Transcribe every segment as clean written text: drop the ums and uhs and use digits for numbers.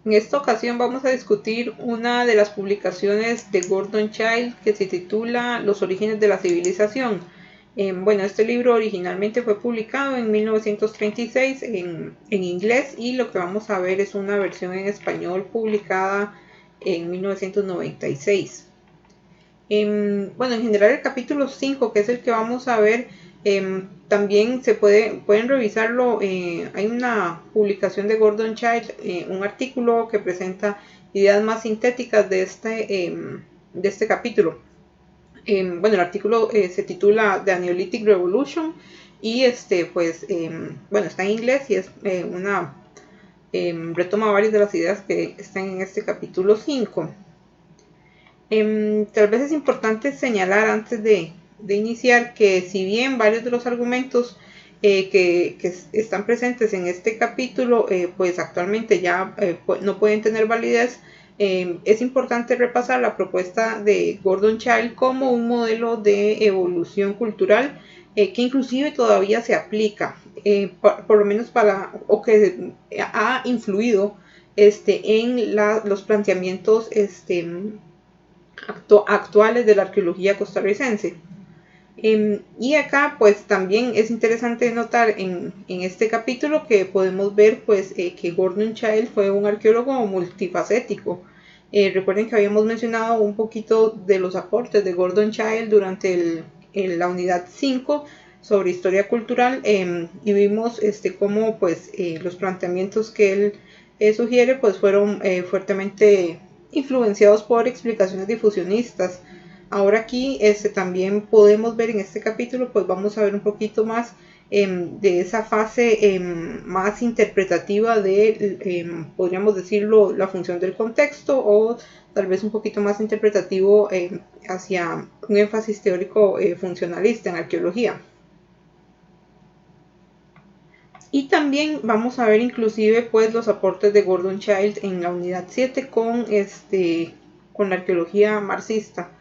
En esta ocasión vamos a discutir una de las publicaciones de Gordon Childe que se titula Los orígenes de la civilización. Bueno, este libro originalmente fue publicado en 1936 en inglés, y lo que vamos a ver es una versión en español publicada en 1996. Bueno, en general el capítulo 5, que es el que vamos a ver, también pueden revisarlo. Hay una publicación de Gordon Childe, un artículo que presenta ideas más sintéticas de este capítulo. Bueno, el artículo se titula The Neolithic Revolution, y bueno, está en inglés y es retoma varias de las ideas que están en este capítulo 5. Tal vez es importante señalar antes de iniciar que, si bien varios de los argumentos que están presentes en este capítulo pues actualmente ya no pueden tener validez, es importante repasar la propuesta de Gordon Childe como un modelo de evolución cultural que inclusive todavía se aplica, por lo menos o que ha influido en los planteamientos actuales de la arqueología costarricense. Y acá pues también es interesante notar en este capítulo que podemos ver pues que Gordon Childe fue un arqueólogo multifacético. Recuerden que habíamos mencionado un poquito de los aportes de Gordon Childe durante la unidad 5 sobre historia cultural, y vimos cómo pues los planteamientos que él sugiere pues fueron fuertemente influenciados por explicaciones difusionistas. Ahora aquí también podemos ver en este capítulo, pues vamos a ver un poquito más de esa fase más interpretativa de, podríamos decirlo, la función del contexto, o tal vez un poquito más interpretativo hacia un énfasis teórico funcionalista en arqueología. Y también vamos a ver inclusive pues los aportes de Gordon Childe en la unidad 7 con la arqueología marxista.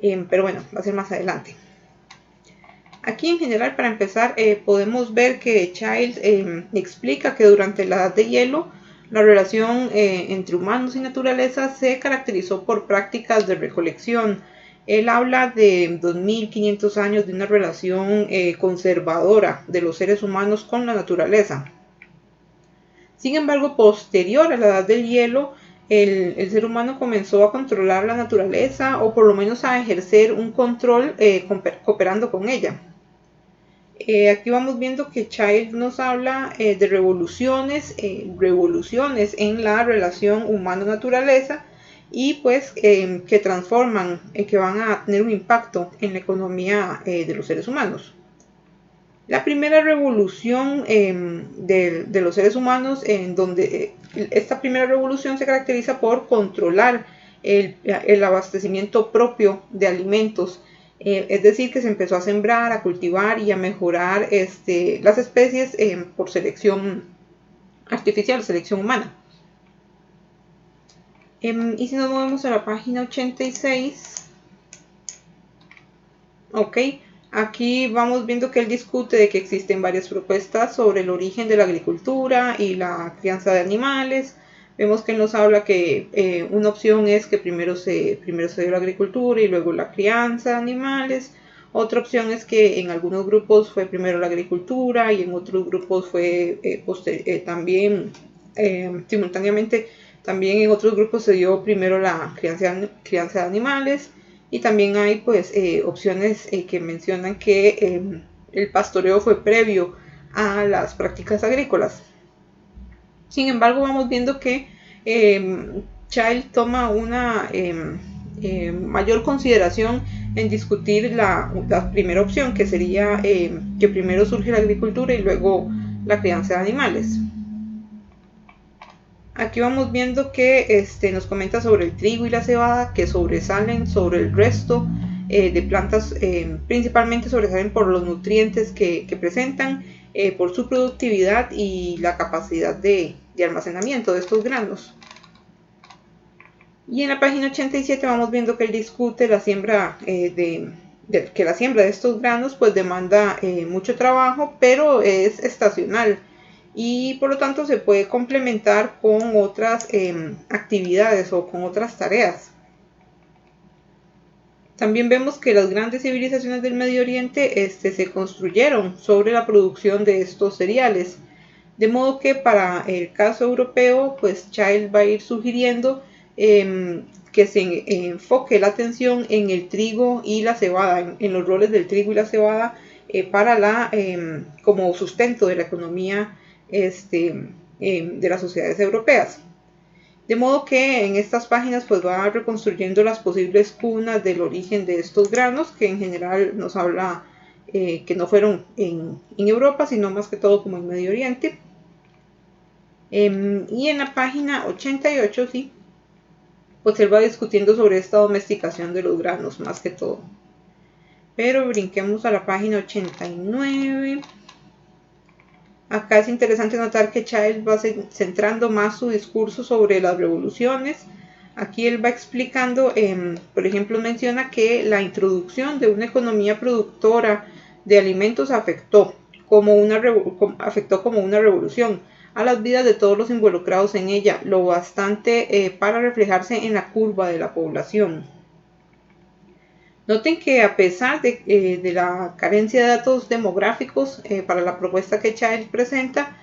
Pero bueno, va a ser más adelante. Aquí en general, para empezar, podemos ver que Childe explica que durante la Edad de Hielo la relación entre humanos y naturaleza se caracterizó por prácticas de recolección. Él habla de 2500 años de una relación conservadora de los seres humanos con la naturaleza. Sin embargo, posterior a la Edad del Hielo, el ser humano comenzó a controlar la naturaleza, o por lo menos a ejercer un control cooperando con ella. Aquí vamos viendo que Childe nos habla de revoluciones en la relación humano-naturaleza, y pues que transforman, que van a tener un impacto en la economía de los seres humanos. La primera revolución de los seres humanos, en donde esta primera revolución se caracteriza por controlar el abastecimiento propio de alimentos. Es decir, que se empezó a sembrar, a cultivar y a mejorar las especies por selección artificial, selección humana. Y si nos movemos a la página 86, ok, aquí vamos viendo que él discute de que existen varias propuestas sobre el origen de la agricultura y la crianza de animales. Vemos que él nos habla que una opción es que primero se dio la agricultura y luego la crianza de animales. Otra opción es que en algunos grupos fue primero la agricultura y en otros grupos fue también simultáneamente. También en otros grupos se dio primero la crianza de animales. Y también hay pues opciones que mencionan que el pastoreo fue previo a las prácticas agrícolas. Sin embargo, vamos viendo que Childe toma una mayor consideración en discutir la primera opción, que sería que primero surge la agricultura y luego la crianza de animales. Aquí vamos viendo que nos comenta sobre el trigo y la cebada, que sobresalen sobre el resto de plantas, principalmente sobresalen por los nutrientes que presentan, por su productividad y la capacidad de almacenamiento de estos granos. Y en la página 87 vamos viendo que él discute la siembra que la siembra de estos granos pues demanda mucho trabajo, pero es estacional. y por lo tanto se puede complementar con otras actividades o con otras tareas. También vemos que las grandes civilizaciones del Medio Oriente se construyeron sobre la producción de estos cereales. De modo que para el caso europeo, pues Child va a ir sugiriendo que se enfoque la atención en el trigo y la cebada, en los roles del trigo y la cebada para como sustento de la economía de las sociedades europeas. De modo que en estas páginas pues va reconstruyendo las posibles cunas del origen de estos granos, que en general nos habla que no fueron en Europa, sino más que todo como en Medio Oriente. Y en la página 88, sí, pues él va discutiendo sobre esta domesticación de los granos, más que todo. Pero brinquemos a la página 89. Acá es interesante notar que Child va centrando más su discurso sobre las revoluciones. Aquí él va explicando, por ejemplo, menciona que la introducción de una economía productora de alimentos afectó como una revolución a las vidas de todos los involucrados en ella, lo bastante para reflejarse en la curva de la población. Noten que a pesar de la carencia de datos demográficos para la propuesta que Child presenta,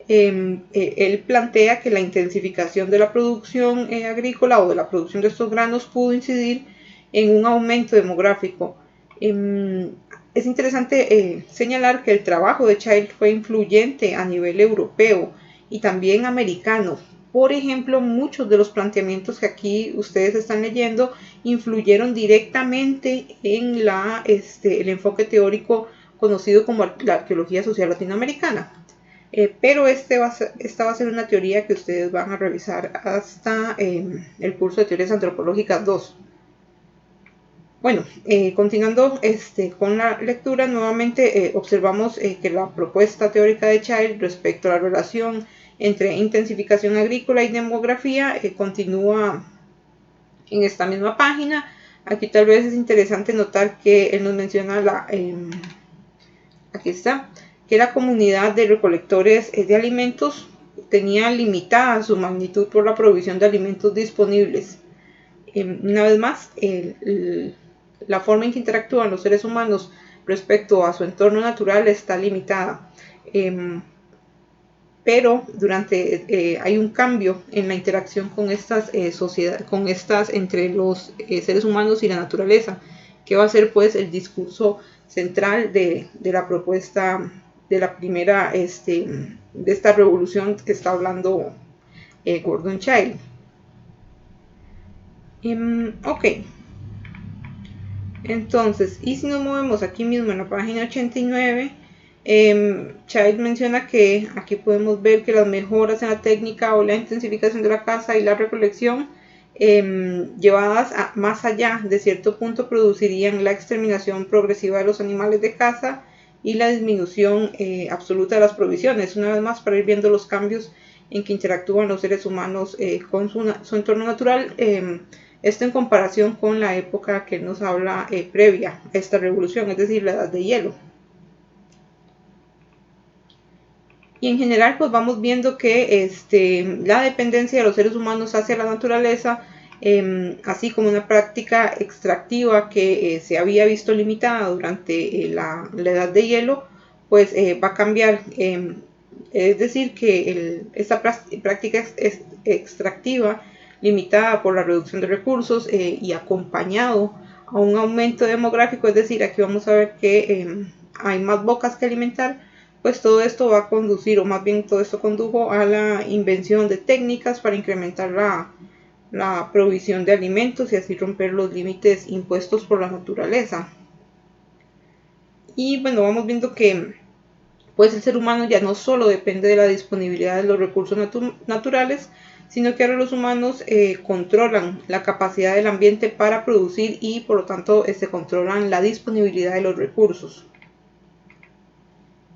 él plantea que la intensificación de la producción agrícola o de la producción de estos granos pudo incidir en un aumento demográfico. Es interesante señalar que el trabajo de Child fue influyente a nivel europeo y también americano. Por ejemplo, muchos de los planteamientos que aquí ustedes están leyendo influyeron directamente en el enfoque teórico conocido como la arqueología social latinoamericana. Pero esta va a ser una teoría que ustedes van a revisar hasta el curso de teorías antropológicas 2. Bueno, continuando con la lectura, nuevamente observamos que la propuesta teórica de Child respecto a la relación entre intensificación agrícola y demografía continúa en esta misma página. Aquí tal vez es interesante notar que él nos menciona aquí está, que la comunidad de recolectores de alimentos tenía limitada su magnitud por la provisión de alimentos disponibles. Una vez más, la forma en que interactúan los seres humanos respecto a su entorno natural está limitada. Pero hay un cambio en la interacción con estas sociedades, entre los seres humanos y la naturaleza, que va a ser pues el discurso central de la propuesta de la primera de esta revolución que está hablando Gordon Child. Ok, entonces, y si nos movemos aquí mismo en la página 89, Child menciona que aquí podemos ver que las mejoras en la técnica o la intensificación de la caza y la recolección llevadas más allá de cierto punto producirían la exterminación progresiva de los animales de caza y la disminución absoluta de las provisiones. Una vez más, para ir viendo los cambios en que interactúan los seres humanos con su entorno natural, esto en comparación con la época que nos habla previa a esta revolución, es decir, la edad de hielo. Y en general pues vamos viendo que la dependencia de los seres humanos hacia la naturaleza, así como una práctica extractiva que se había visto limitada durante la edad de hielo, pues va a cambiar. Es decir, que esta práctica extractiva limitada por la reducción de recursos y acompañado a un aumento demográfico, es decir, aquí vamos a ver que hay más bocas que alimentar, pues todo esto va a conducir, o más bien todo esto condujo a la invención de técnicas para incrementar la provisión de alimentos y así romper los límites impuestos por la naturaleza. Y bueno, vamos viendo que pues el ser humano ya no solo depende de la disponibilidad de los recursos naturales, sino que ahora los humanos controlan la capacidad del ambiente para producir y por lo tanto controlan la disponibilidad de los recursos.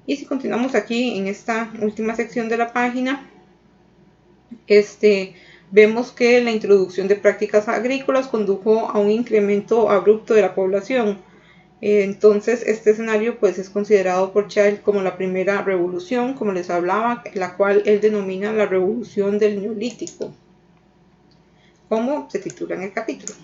Y si continuamos aquí en esta última sección de la página, vemos que la introducción de prácticas agrícolas condujo a un incremento abrupto de la población. Entonces este escenario pues es considerado por Child como la primera revolución, como les hablaba, la cual él denomina la revolución del neolítico, como se titula en el capítulo.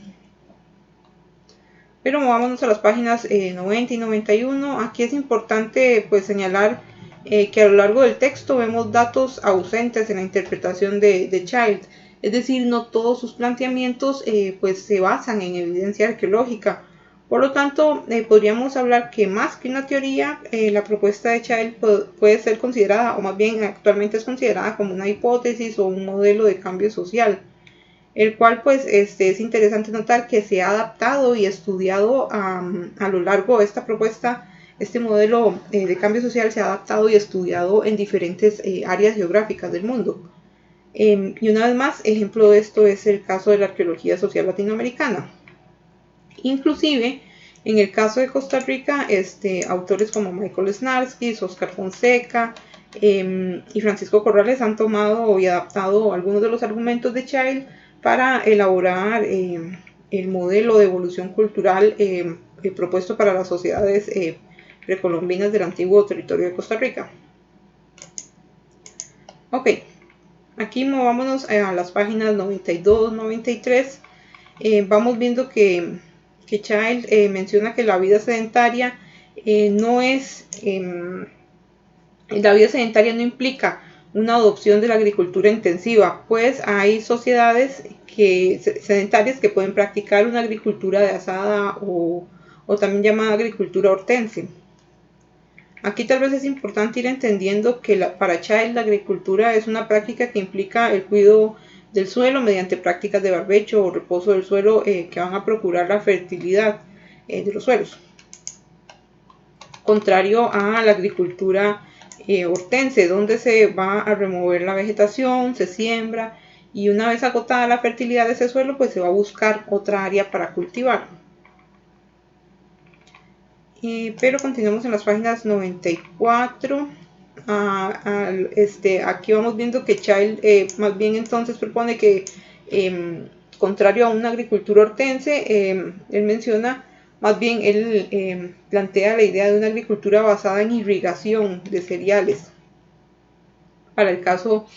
Pero movámonos a las páginas 90 y 91. Aquí es importante pues señalar que a lo largo del texto vemos datos ausentes en la interpretación de Child. Es decir, no todos sus planteamientos pues se basan en evidencia arqueológica. Por lo tanto, podríamos hablar que más que una teoría, la propuesta de Child puede ser considerada, o más bien actualmente es considerada como una hipótesis o un modelo de cambio social, el cual pues es interesante notar que se ha adaptado y estudiado a lo largo de esta propuesta. Este modelo de cambio social se ha adaptado y estudiado en diferentes áreas geográficas del mundo. Y una vez más, ejemplo de esto es el caso de la arqueología social latinoamericana. Inclusive, en el caso de Costa Rica, autores como Michael Snarskis, Oscar Fonseca y Francisco Corrales han tomado y adaptado algunos de los argumentos de Child para elaborar el modelo de evolución cultural propuesto para las sociedades precolombinas del antiguo territorio de Costa Rica. Ok, aquí movámonos a las páginas 92-93. Vamos viendo que Child menciona que la vida sedentaria la vida sedentaria no implica una adopción de la agricultura intensiva, pues hay sociedades sedentarias que pueden practicar una agricultura de azada o también llamada agricultura hortense. Aquí tal vez es importante ir entendiendo que para Child la agricultura es una práctica que implica el cuidado del suelo mediante prácticas de barbecho o reposo del suelo que van a procurar la fertilidad de los suelos. Contrario a la agricultura hortense, donde se va a remover la vegetación, se siembra y una vez agotada la fertilidad de ese suelo, pues se va a buscar otra área para cultivar. Pero continuamos en las páginas 94. Aquí vamos viendo que Child más bien entonces propone que, contrario a una agricultura hortense, él menciona, más bien él plantea la idea de una agricultura basada en irrigación de cereales. Para el caso,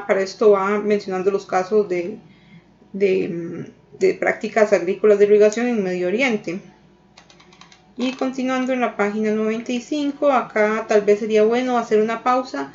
para esto va mencionando los casos de prácticas agrícolas de irrigación en Medio Oriente. Y continuando en la página 95, acá tal vez sería bueno hacer una pausa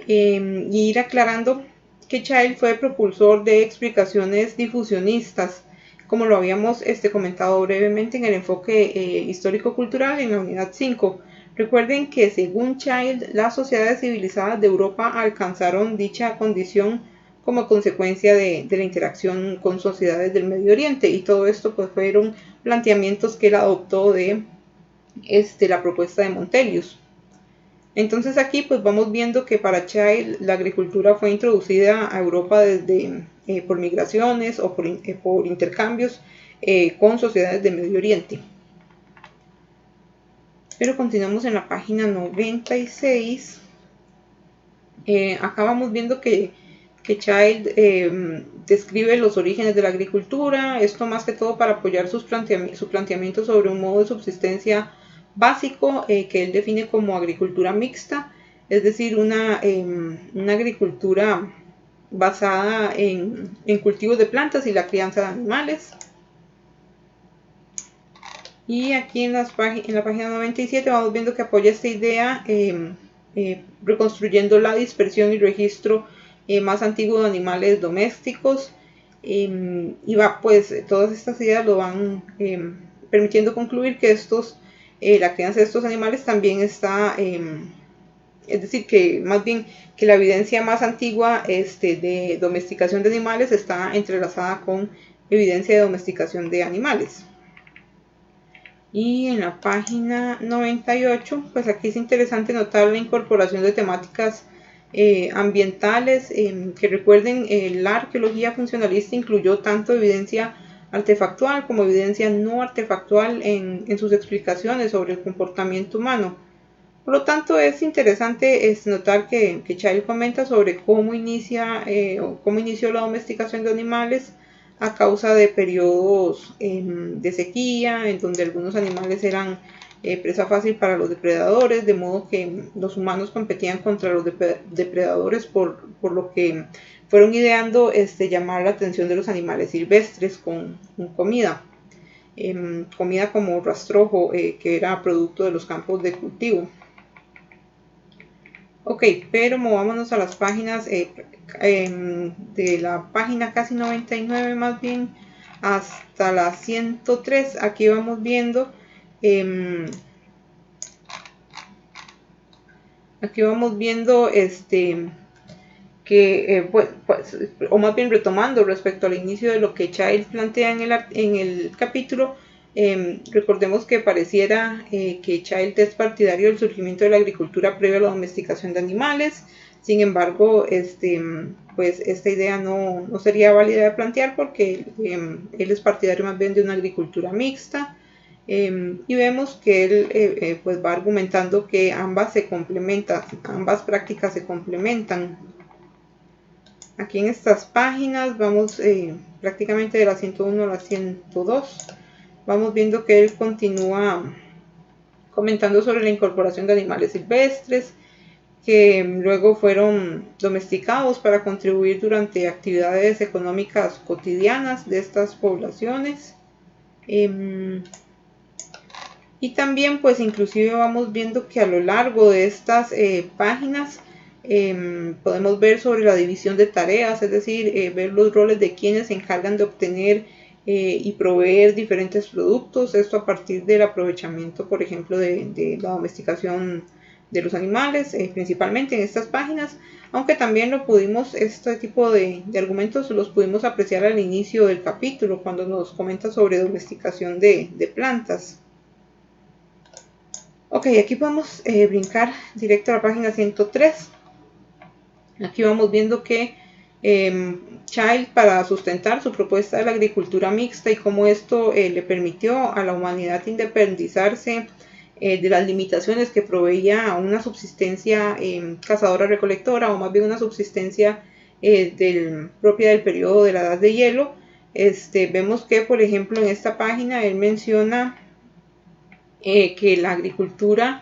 y ir aclarando que Child fue propulsor de explicaciones difusionistas, como lo habíamos comentado brevemente en el enfoque histórico-cultural en la unidad 5. Recuerden que según Child, las sociedades civilizadas de Europa alcanzaron dicha condición como consecuencia de la interacción con sociedades del Medio Oriente, y todo esto pues fueron planteamientos que él adoptó de la propuesta de Montelius. Entonces aquí pues vamos viendo que para Child la agricultura fue introducida a Europa desde por migraciones o por intercambios con sociedades del Medio Oriente. Pero continuamos en la página 96. Acá vamos viendo que Child describe los orígenes de la agricultura, esto más que todo para apoyar su planteamiento sobre un modo de subsistencia básico que él define como agricultura mixta, es decir, una agricultura basada en cultivos de plantas y la crianza de animales. Y aquí en la página 97 vamos viendo que apoya esta idea reconstruyendo la dispersión y registro más antiguo de animales domésticos, y pues todas estas ideas lo van permitiendo concluir que la crianza de estos animales también está, es decir, que más bien que la evidencia más antigua de domesticación de animales está entrelazada con evidencia de domesticación de animales. Y en la página 98, pues aquí es interesante notar la incorporación de temáticas ambientales, que recuerden, la arqueología funcionalista incluyó tanto evidencia artefactual como evidencia no artefactual en sus explicaciones sobre el comportamiento humano. Por lo tanto, es interesante notar que Child comenta sobre cómo inició la domesticación de animales a causa de periodos de sequía, en donde algunos animales eran presa fácil para los depredadores, de modo que los humanos competían contra los depredadores, por lo que fueron ideando llamar la atención de los animales silvestres con comida. Comida como rastrojo, que era producto de los campos de cultivo. Ok, pero movámonos a las páginas de la página casi 99 más bien hasta la 103. Aquí vamos viendo que pues, o más bien retomando respecto al inicio de lo que Child plantea en el capítulo. Recordemos que pareciera que Child es partidario del surgimiento de la agricultura previo a la domesticación de animales. Sin embargo, pues esta idea no sería válida de plantear, porque él es partidario más bien de una agricultura mixta. Y vemos que él pues va argumentando que ambas prácticas se complementan. Aquí en estas páginas vamos prácticamente de la 101 a la 102. Vamos viendo que él continúa comentando sobre la incorporación de animales silvestres que luego fueron domesticados para contribuir durante actividades económicas cotidianas de estas poblaciones. Y también pues inclusive vamos viendo que a lo largo de estas páginas podemos ver sobre la división de tareas, es decir, ver los roles de quienes se encargan de obtener y proveer diferentes productos. Esto a partir del aprovechamiento, por ejemplo, de la domesticación de los animales, principalmente en estas páginas, aunque también este tipo de argumentos los pudimos apreciar al inicio del capítulo, cuando nos comenta sobre domesticación de plantas. Ok, aquí podemos brincar directo a la página 103. Aquí vamos viendo que Child, para sustentar su propuesta de la agricultura mixta y cómo esto le permitió a la humanidad independizarse de las limitaciones que proveía a una subsistencia cazadora-recolectora, o más bien una subsistencia propia del periodo de la Edad de Hielo. Vemos que, por ejemplo, en esta página él menciona que la agricultura,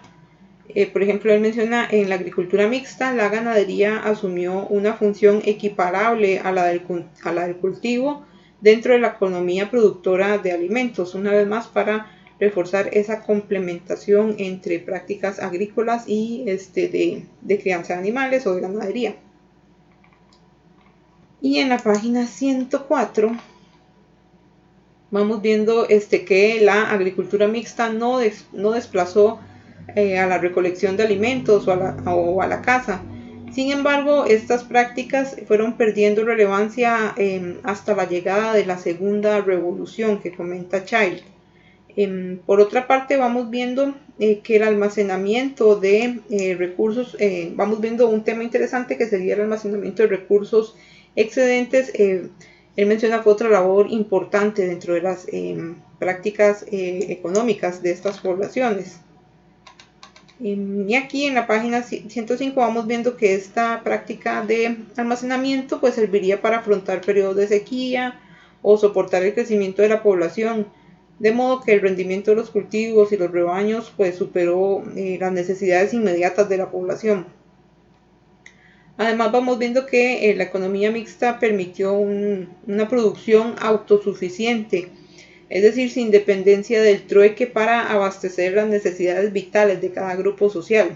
por ejemplo, él menciona en la agricultura mixta, la ganadería asumió una función equiparable a la del cultivo dentro de la economía productora de alimentos, una vez más para reforzar esa complementación entre prácticas agrícolas y de crianza de animales o de ganadería. Y en la página 104 vamos viendo que la agricultura mixta no desplazó a la recolección de alimentos o a la caza. Sin embargo, estas prácticas fueron perdiendo relevancia hasta la llegada de la segunda revolución que comenta Child. Por otra parte, vamos viendo que el almacenamiento de recursos, vamos viendo un tema interesante que sería el almacenamiento de recursos excedentes. Él menciona que otra labor importante dentro de las prácticas económicas de estas poblaciones. Y aquí en la página 105 vamos viendo que esta práctica de almacenamiento pues serviría para afrontar periodos de sequía o soportar el crecimiento de la población, de modo que el rendimiento de los cultivos y los rebaños pues superó las necesidades inmediatas de la población. Además vamos viendo que la economía mixta permitió una producción autosuficiente, es decir, sin dependencia del trueque, para abastecer las necesidades vitales de cada grupo social.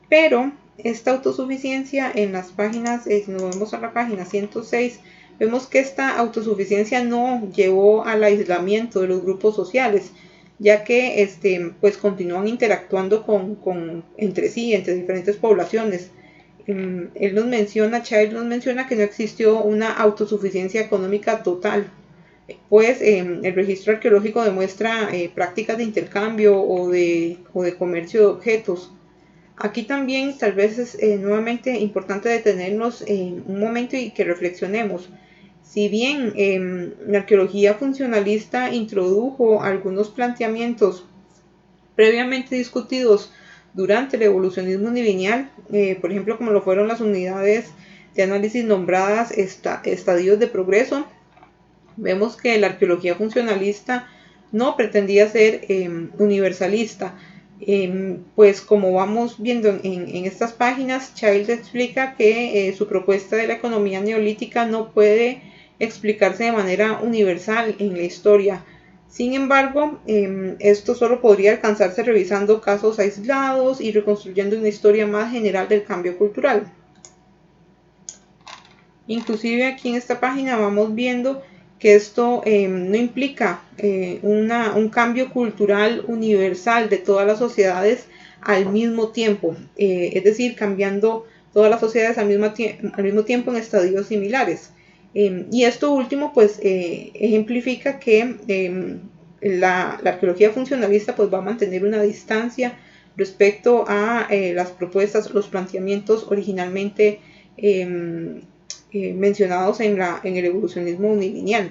Pero esta autosuficiencia en las páginas, si nos vemos a la página 106, vemos que esta autosuficiencia no llevó al aislamiento de los grupos sociales, ya que pues continúan interactuando entre sí, entre diferentes poblaciones. Child nos menciona que no existió una autosuficiencia económica total, pues el registro arqueológico demuestra prácticas de intercambio o de comercio de objetos. Aquí también tal vez es nuevamente importante detenernos un momento y que reflexionemos. Si bien la arqueología funcionalista introdujo algunos planteamientos previamente discutidos durante el evolucionismo unilineal, por ejemplo como lo fueron las unidades de análisis nombradas estadios de progreso, Vemos que la arqueología funcionalista no pretendía ser universalista. Pues como vamos viendo en estas páginas, Child explica que su propuesta de la economía neolítica no puede explicarse de manera universal en la historia. Sin embargo, esto solo podría alcanzarse revisando casos aislados y reconstruyendo una historia más general del cambio cultural. Inclusive aquí en esta página vamos viendo que esto no implica un cambio cultural universal de todas las sociedades al mismo tiempo, es decir, cambiando todas las sociedades al mismo tiempo en estadios similares. Y esto último pues ejemplifica que la arqueología funcionalista pues va a mantener una distancia respecto a las propuestas, los planteamientos originalmente mencionados en el evolucionismo unilineal.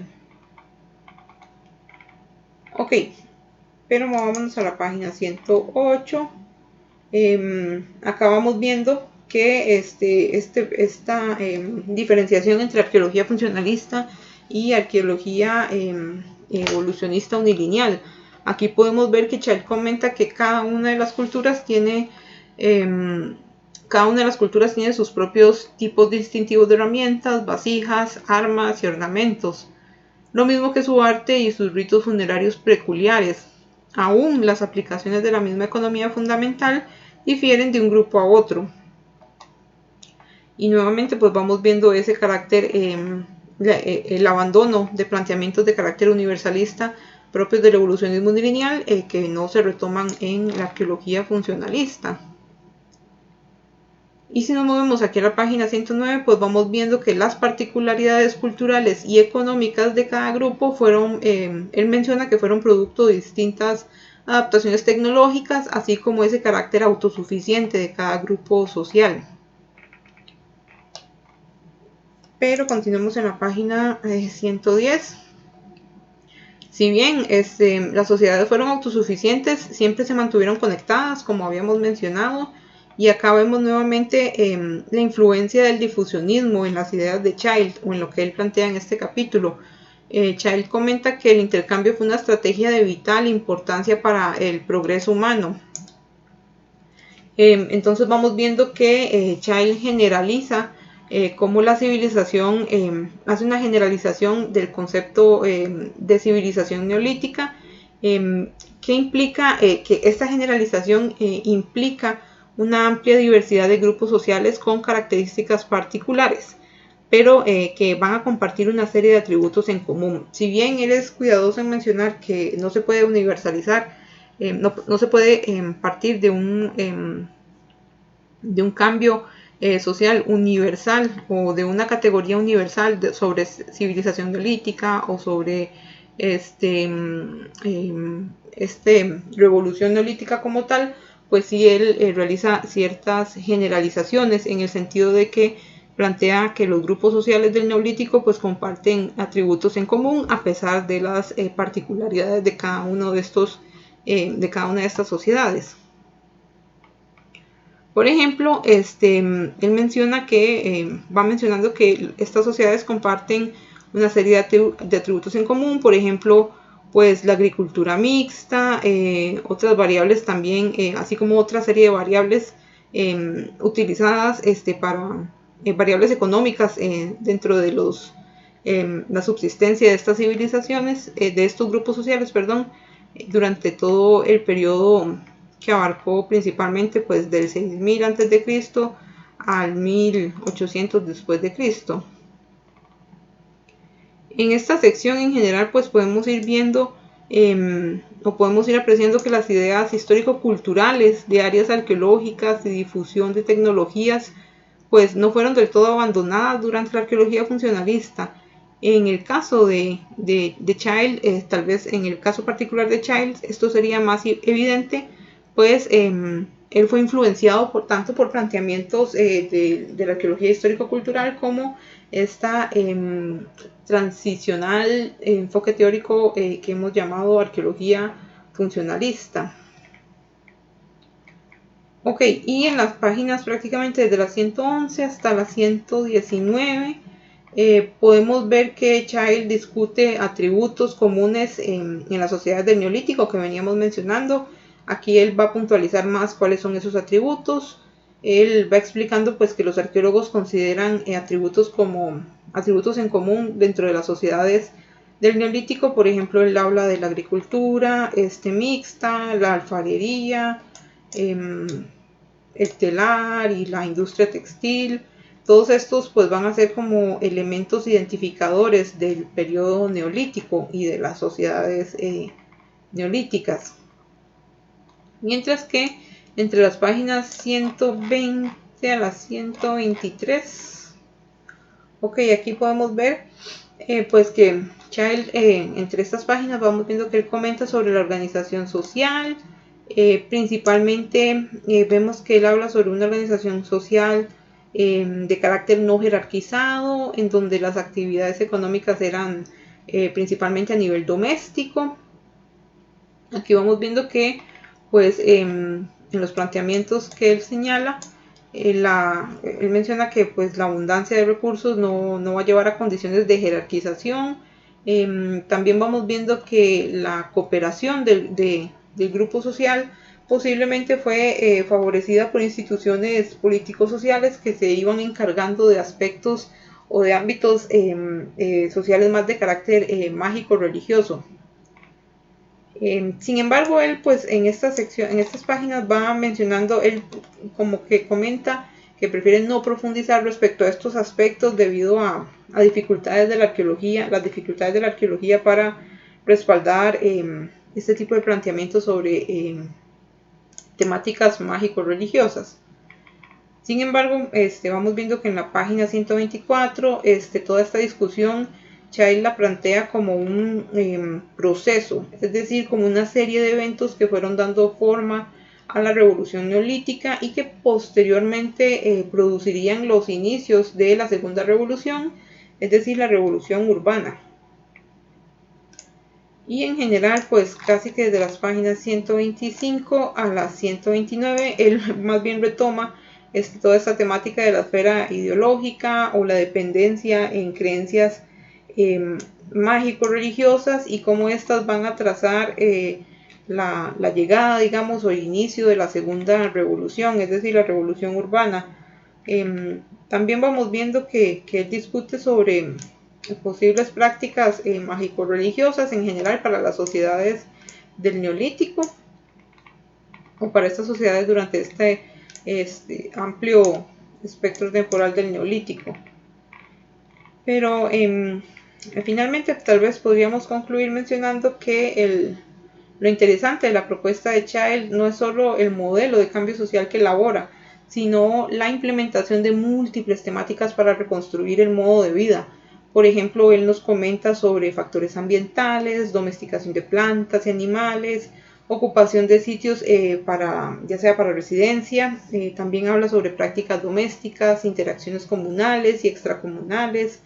Ok, pero vámonos a la página 108. Acá vamos viendo que esta diferenciación entre arqueología funcionalista y arqueología evolucionista unilineal. Aquí podemos ver que Child comenta que cada una de las culturas tiene sus propios tipos distintivos de herramientas, vasijas, armas y ornamentos, lo mismo que su arte y sus ritos funerarios peculiares. Aún las aplicaciones de la misma economía fundamental difieren de un grupo a otro. Y nuevamente pues vamos viendo ese carácter, el abandono de planteamientos de carácter universalista propios del evolucionismo lineal que no se retoman en la arqueología funcionalista. Y si nos movemos aquí a la página 109, pues vamos viendo que las particularidades culturales y económicas de cada grupo fueron, él menciona que fueron producto de distintas adaptaciones tecnológicas, así como ese carácter autosuficiente de cada grupo social. Pero continuemos en la página 110. Si bien las sociedades fueron autosuficientes, siempre se mantuvieron conectadas, como habíamos mencionado. Y acá vemos nuevamente la influencia del difusionismo en las ideas de Child o en lo que él plantea en este capítulo. Child comenta que el intercambio fue una estrategia de vital importancia para el progreso humano. Entonces vamos viendo que Child generaliza cómo la civilización hace una generalización del concepto de civilización neolítica, que implica que esta generalización implica una amplia diversidad de grupos sociales con características particulares, pero que van a compartir una serie de atributos en común. Si bien él es cuidadoso en mencionar que no se puede universalizar, no se puede partir de un cambio social universal o de una categoría universal sobre civilización neolítica o sobre revolución neolítica como tal, pues sí él realiza ciertas generalizaciones en el sentido de que plantea que los grupos sociales del neolítico pues comparten atributos en común a pesar de las particularidades de cada uno de estos de cada una de estas sociedades. Por ejemplo, él menciona que va mencionando que estas sociedades comparten una serie de atributos en común, por ejemplo, pues la agricultura mixta, otras variables también, así como otra serie de variables utilizadas para variables económicas dentro de la subsistencia de estas civilizaciones, de estos grupos sociales, perdón, durante todo el periodo que abarcó principalmente pues del 6000 a.C. al 1800 después de Cristo. En esta sección en general pues podemos ir viendo o podemos ir apreciando que las ideas histórico-culturales de áreas arqueológicas y difusión de tecnologías pues no fueron del todo abandonadas durante la arqueología funcionalista. En el caso de Child, tal vez en el caso particular de Child, esto sería más evidente, pues él fue influenciado tanto por planteamientos de la arqueología histórico-cultural como esta transicional enfoque teórico que hemos llamado arqueología funcionalista. Ok, y en las páginas prácticamente desde la 111 hasta la 119 podemos ver que Child discute atributos comunes en las sociedades del Neolítico que veníamos mencionando. Aquí él va a puntualizar más cuáles son esos atributos. Él va explicando pues que los arqueólogos consideran atributos como atributos en común dentro de las sociedades del Neolítico. Por ejemplo, él habla de la agricultura mixta, la alfarería, el telar y la industria textil. Todos estos pues van a ser como elementos identificadores del periodo neolítico y de las sociedades neolíticas. Mientras que entre las páginas 120 a las 123, ok, aquí podemos ver pues que Child, entre estas páginas vamos viendo que él comenta sobre la organización social. Principalmente vemos que él habla sobre una organización social de carácter no jerarquizado, en donde las actividades económicas eran principalmente a nivel doméstico. Aquí vamos viendo que pues en los planteamientos que él señala, él menciona que pues la abundancia de recursos no va a llevar a condiciones de jerarquización. También vamos viendo que la cooperación del grupo social posiblemente fue favorecida por instituciones políticos sociales que se iban encargando de aspectos o de ámbitos sociales más de carácter mágico religioso. Sin embargo, él pues en esta sección, en estas páginas va mencionando, él como que comenta que prefiere no profundizar respecto a estos aspectos debido a dificultades de la arqueología, las dificultades de la arqueología para respaldar este tipo de planteamientos sobre temáticas mágico-religiosas. Sin embargo, vamos viendo que en la página 124, toda esta discusión Child la plantea como un proceso, es decir, como una serie de eventos que fueron dando forma a la revolución neolítica y que posteriormente producirían los inicios de la segunda revolución, es decir, la revolución urbana. Y en general, pues casi que desde las páginas 125 a las 129, él más bien retoma toda esta temática de la esfera ideológica o la dependencia en creencias mágico-religiosas y cómo estas van a trazar la llegada, digamos, o el inicio de la segunda revolución, es decir, la revolución urbana. También vamos viendo que él discute sobre posibles prácticas mágico-religiosas en general para las sociedades del Neolítico o para estas sociedades durante este amplio espectro temporal del Neolítico. Pero finalmente tal vez podríamos concluir mencionando que lo interesante de la propuesta de Child no es solo el modelo de cambio social que elabora, sino la implementación de múltiples temáticas para reconstruir el modo de vida. Por ejemplo, él nos comenta sobre factores ambientales, domesticación de plantas y animales, ocupación de sitios ya sea para residencia. También habla sobre prácticas domésticas, interacciones comunales y extracomunales,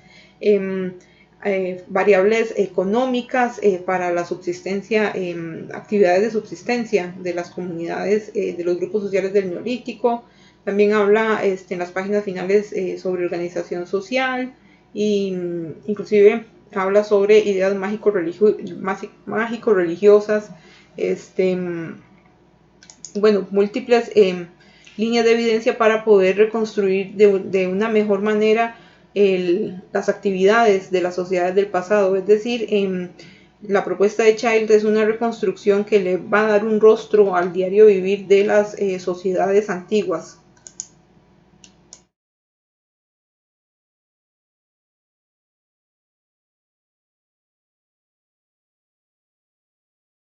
variables económicas para la subsistencia, actividades de subsistencia de las comunidades, de los grupos sociales del Neolítico. También habla en las páginas finales sobre organización social e inclusive habla sobre ideas mágico-religiosas, múltiples líneas de evidencia para poder reconstruir de una mejor manera las actividades de las sociedades del pasado. Es decir, la propuesta de Child es una reconstrucción que le va a dar un rostro al diario vivir de las sociedades antiguas.